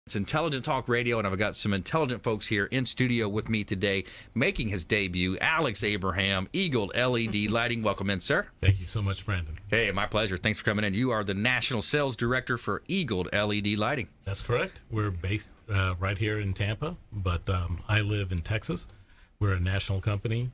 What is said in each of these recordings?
It's Intelligent Talk Radio, and I've got some intelligent folks here in studio with me today, making his debut, Alex Abraham, EAG-LED Lighting. Welcome in, sir. Thank you so much, Brandon. Hey, my pleasure. Thanks for coming in. You are the National Sales Director for EAG-LED Lighting. That's correct. We're based right here in Tampa, but I live in Texas. We're a national company.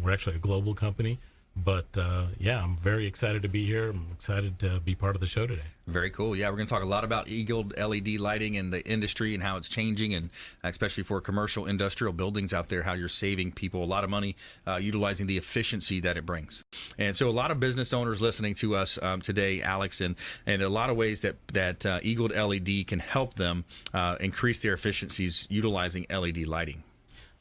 We're actually a global company. But, I'm very excited to be here. I'm excited to be part of the show today. Very cool. Yeah, we're going to talk a lot about EAG-LED lighting and the industry and how it's changing, and especially for commercial industrial buildings out there, how you're saving people a lot of money utilizing the efficiency that it brings. And so a lot of business owners listening to us today, Alex, and a lot of ways that EAG-LED can help them increase their efficiencies utilizing LED lighting.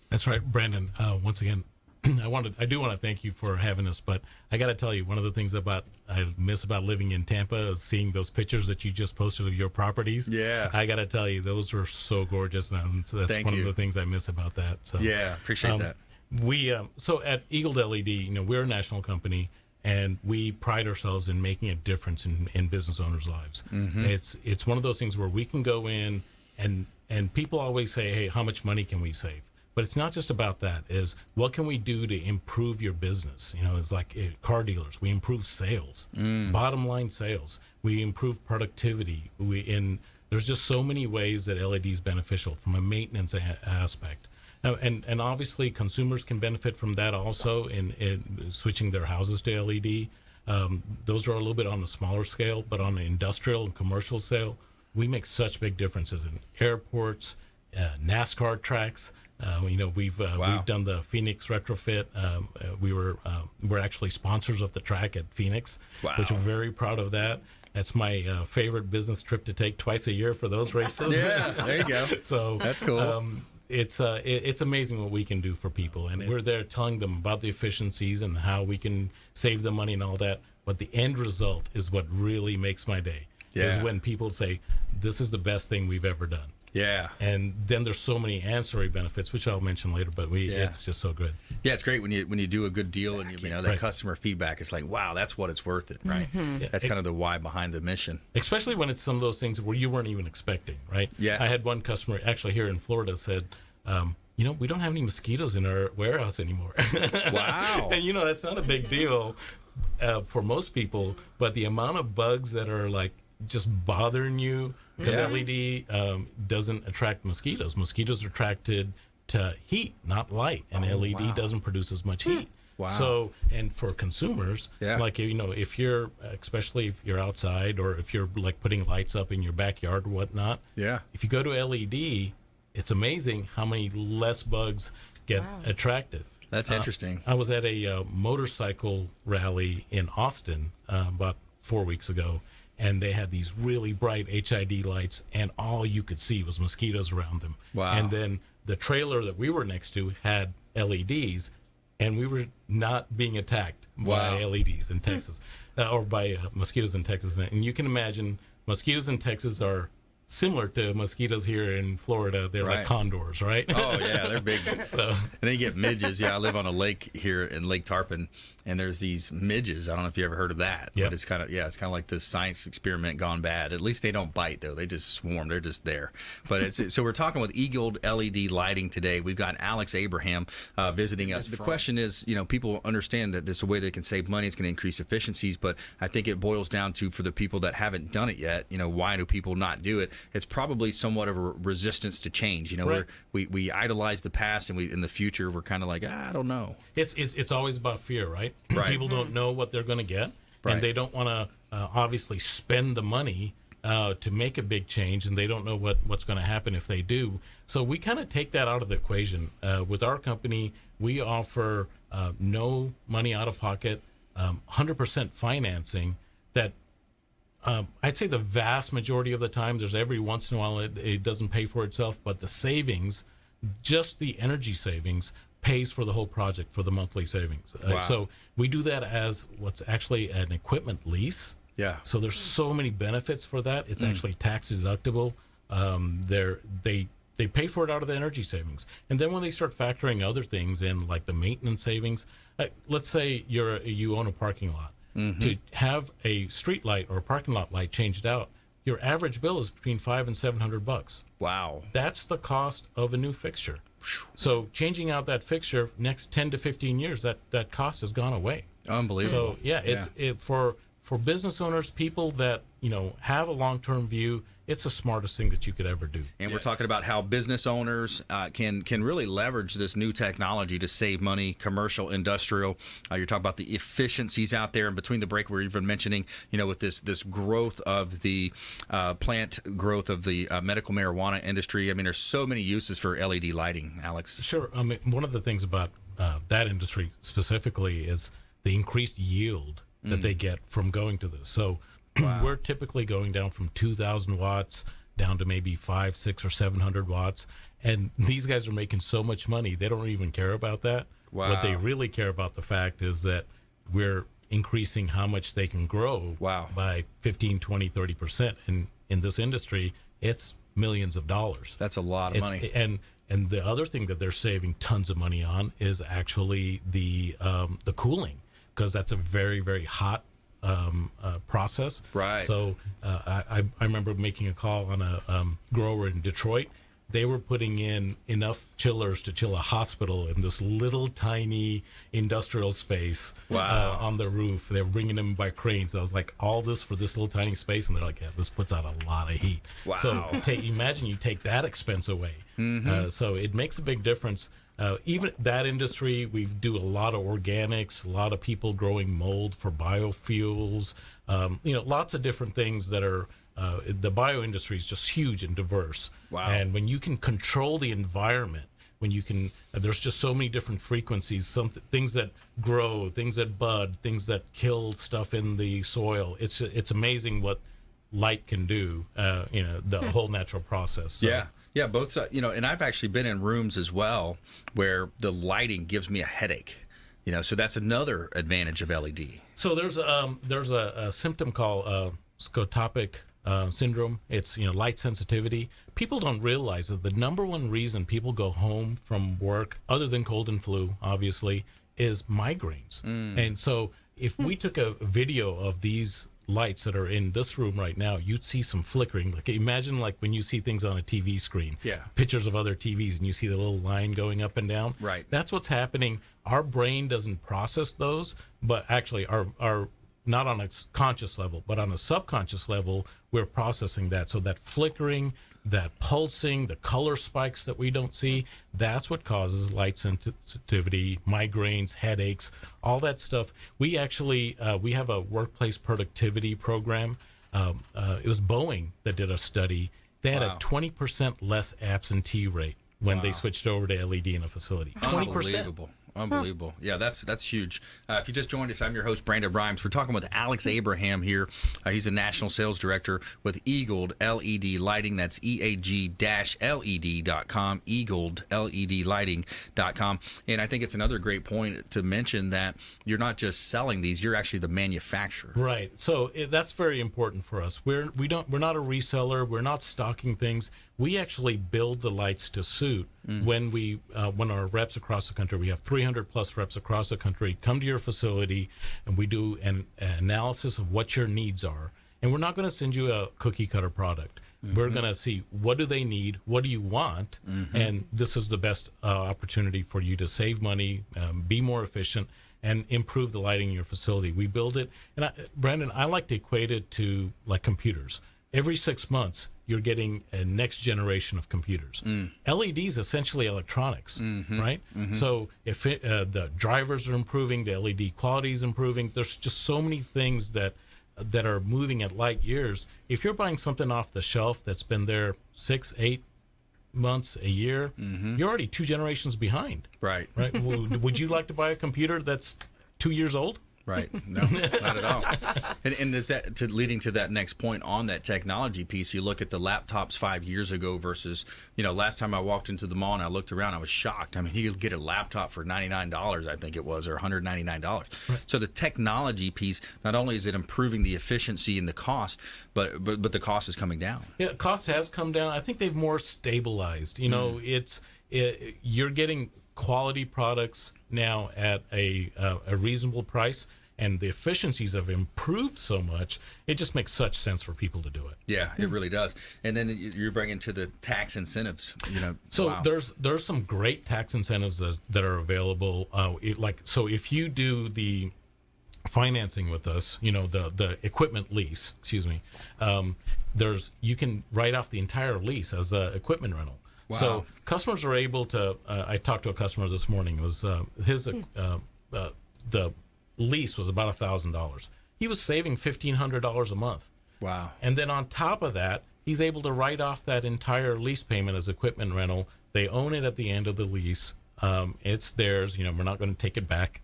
That's right, Brandon. Once again, I do want to thank you for having us, but I got to tell you, one of the things I miss about living in Tampa is seeing those pictures that you just posted of your properties. Yeah. I got to tell you, those are so gorgeous. And so that's one of the things I miss about that. So, yeah, appreciate that. So at EAG-LED, we're a national company, and we pride ourselves in making a difference in business owners' lives. Mm-hmm. It's one of those things where we can go in, and people always say, hey, how much money can we save? But it's not just about that. Is what can we do to improve your business? It's like car dealers. We improve sales, bottom line sales. We improve productivity. There's just so many ways that LED is beneficial from a maintenance aspect. Now, and obviously consumers can benefit from that also in switching their houses to LED. Those are a little bit on the smaller scale, but on the industrial and commercial scale, we make such big differences in airports, NASCAR tracks. We've done the Phoenix retrofit. We're actually sponsors of the track at Phoenix, which we're very proud of that. That's my favorite business trip to take twice a year for those races. Yeah, there you go. So that's cool. It's amazing what we can do for people, and we're there telling them about the efficiencies and how we can save them money and all that. But the end result is what really makes my day. Yeah. Is when people say, "This is the best thing we've ever done." Yeah, and then there's so many ancillary benefits, which I'll mention later. But it's just so good. Yeah, it's great when you do a good deal and that customer feedback. It's like, wow, that's what it's worth it, right? Mm-hmm. Yeah, that's kind of the why behind the mission. Especially when it's some of those things where you weren't even expecting, right? Yeah, I had one customer actually here in Florida said, we don't have any mosquitoes in our warehouse anymore. Wow, and that's not a big deal for most people, but the amount of bugs that are like just bothering you. Because LED doesn't attract mosquitoes. Mosquitoes are attracted to heat, not light. And LED doesn't produce as much heat. Wow. So, and for consumers, if you're, especially if you're outside or if you're like putting lights up in your backyard or whatnot, if you go to LED, it's amazing how many less bugs get attracted. That's interesting. I was at a motorcycle rally in Austin about 4 weeks ago. And they had these really bright HID lights, and all you could see was mosquitoes around them. Wow. And then the trailer that we were next to had LEDs, and we were not being attacked by LEDs in Texas, or by mosquitoes in Texas. And you can imagine mosquitoes in Texas are similar to mosquitoes here in Florida. They're like condors, right? Oh, yeah, they're big. And they get midges. Yeah, I live on a lake here in Lake Tarpon, and there's these midges. I don't know if you ever heard of that. Yep. But it's kind of like this science experiment gone bad. At least they don't bite, though. They just swarm. They're just there. But so we're talking with EAG-LED Lighting today. We've got Alex Abraham visiting us. The question is, people understand that this is a way they can save money. It's going to increase efficiencies. But I think it boils down to, for the people that haven't done it yet, why do people not do it? It's probably somewhat of a resistance to change. We idolize the past, and in the future we're kind of like, I don't know. It's always about fear, right? People don't know what they're going to get, and they don't want to obviously spend the money to make a big change, and they don't know what's going to happen if they do. So we kind of take that out of the equation. With our company, we offer no money out of pocket, 100% financing that. I'd say the vast majority of the time, there's every once in a while it doesn't pay for itself, but the savings, just the energy savings, pays for the whole project for the monthly savings. So we do that as what's actually an equipment lease. Yeah. So there's so many benefits for that. It's actually tax deductible. They pay for it out of the energy savings. And then when they start factoring other things in, like the maintenance savings, let's say you own a parking lot. Mm-hmm. To have a street light or a parking lot light changed out, your average bill is between $500 and $700. Wow. That's the cost of a new fixture. So changing out that fixture next 10 to 15 years, that cost has gone away. Unbelievable. So for business owners, people that have a long-term view, it's the smartest thing that you could ever do. And we're talking about how business owners can really leverage this new technology to save money, commercial, industrial. You're talking about the efficiencies out there. And between the break, we're even mentioning, with this growth of the plant growth of the medical marijuana industry. I mean, there's so many uses for LED lighting, Alex. Sure. I mean, one of the things about that industry specifically is the increased yield that they get from going to this. So we're typically going down from 2,000 watts down to maybe 500, 600, or 700 watts. And these guys are making so much money, they don't even care about that. Wow. What they really care about the fact is that we're increasing how much they can grow by 15, 20, 30%. And in this industry, it's millions of dollars. That's a lot of money. And the other thing that they're saving tons of money on is actually the cooling, because that's a very, very hot process. Right. So I remember making a call on a grower in Detroit. They were putting in enough chillers to chill a hospital in this little tiny industrial space on the roof. They were bringing them by cranes. I was like, all this for this little tiny space? And they're like, yeah, this puts out a lot of heat. Wow. So imagine you take that expense away. So it makes a big difference. Even that industry, we do a lot of organics, a lot of people growing mold for biofuels, lots of different things that are, the bio industry is just huge and diverse. Wow. And when you can control the environment, when you can, there's just so many different frequencies, some things that grow, things that bud, things that kill stuff in the soil. It's amazing what light can do, the whole natural process. So. Yeah, both sides, and I've actually been in rooms as well where the lighting gives me a headache, so that's another advantage of LED. So there's a symptom called scotopic syndrome. It's, light sensitivity. People don't realize that the number one reason people go home from work, other than cold and flu, obviously, is migraines. And so if we took a video of these lights that are in this room right now, you'd see some flickering. Like, imagine like when you see things on a TV screen, pictures of other TVs, and you see the little line going up and down. Right. That's what's happening. Our brain doesn't process those, but actually our not on a conscious level, but on a subconscious level, we're processing that. So that flickering, that pulsing, the color spikes that we don't see, that's what causes light sensitivity, migraines, headaches, all that stuff. We actually, we have a workplace productivity program. It was Boeing that did a study. They had a 20% less absentee rate when they switched over to LED in a facility. 20%. Unbelievable. Yeah, that's huge. If you just joined us, I'm your host, Brandon Rhymes. We're talking with Alex Abraham here. He's a national sales director with EAG-LED Lighting. That's EAG-LED.com, EAG-LED Lighting.com. And I think it's another great point to mention that you're not just selling these, you're actually the manufacturer. Right. So that's very important for us. We're not a reseller. We're not stocking things. We actually build the lights to suit. When our reps across the country, we have 300 plus reps across the country, come to your facility, and we do an analysis of what your needs are. And we're not going to send you a cookie cutter product. We're going to see, what do they need? What do you want? And this is the best opportunity for you to save money, be more efficient, and improve the lighting in your facility. We build it. And Brandon, I like to equate it to like computers. Every 6 months, you're getting a next generation of computers. LED is essentially electronics, right? So if the drivers are improving, the LED quality is improving, there's just so many things that are moving at light years. If you're buying something off the shelf that's been there 6, 8 months, a year, you're already 2 generations behind. Right. Would you like to buy a computer that's 2 years old? Right. No, not at all. And is that leading to that next point on that technology piece? You look at the laptops 5 years ago versus, last time I walked into the mall and I looked around, I was shocked. I mean, you could get a laptop for $99, I think it was, or $199. Right. So the technology piece, not only is it improving the efficiency and the cost, but the cost is coming down. Yeah, cost has come down. I think they've more stabilized. You're getting quality products now at a reasonable price. and the efficiencies have improved so much, it just makes such sense for people to do it. Yeah, it really does. And then you're bringing to the tax incentives, So wow. there's some great tax incentives that are available. So if you do the financing with us, the equipment lease, you can write off the entire lease as a equipment rental. Wow. So customers are able to. I talked to a customer this morning. It was the lease was about $1,000. He was saving $1,500 a month. Wow. And then on top of that, he's able to write off that entire lease payment as equipment rental. They own it at the end of the lease. It's theirs. We're not going to take it back.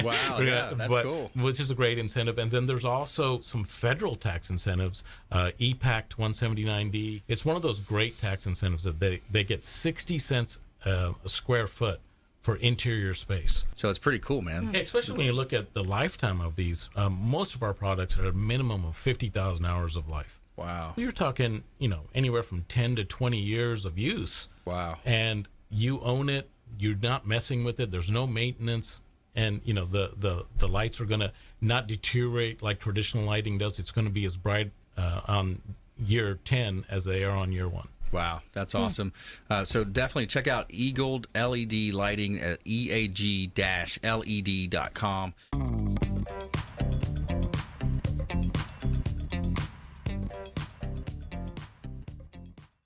Wow, yeah, that's cool. Which is a great incentive. And then there's also some federal tax incentives, EPAC 179D. It's one of those great tax incentives that they get 60 cents a square foot for interior space. So it's pretty cool, man. Especially when you look at the lifetime of these. Most of our products are a minimum of 50,000 hours of life. Wow. You're talking, anywhere from 10 to 20 years of use. Wow. And you own it. You're not messing with it. There's no maintenance. And, the lights are going to not deteriorate like traditional lighting does. It's going to be as bright on year 10 as they are on year 1. Wow, that's awesome. So definitely check out EAG-LED lighting at EAG-LED.com.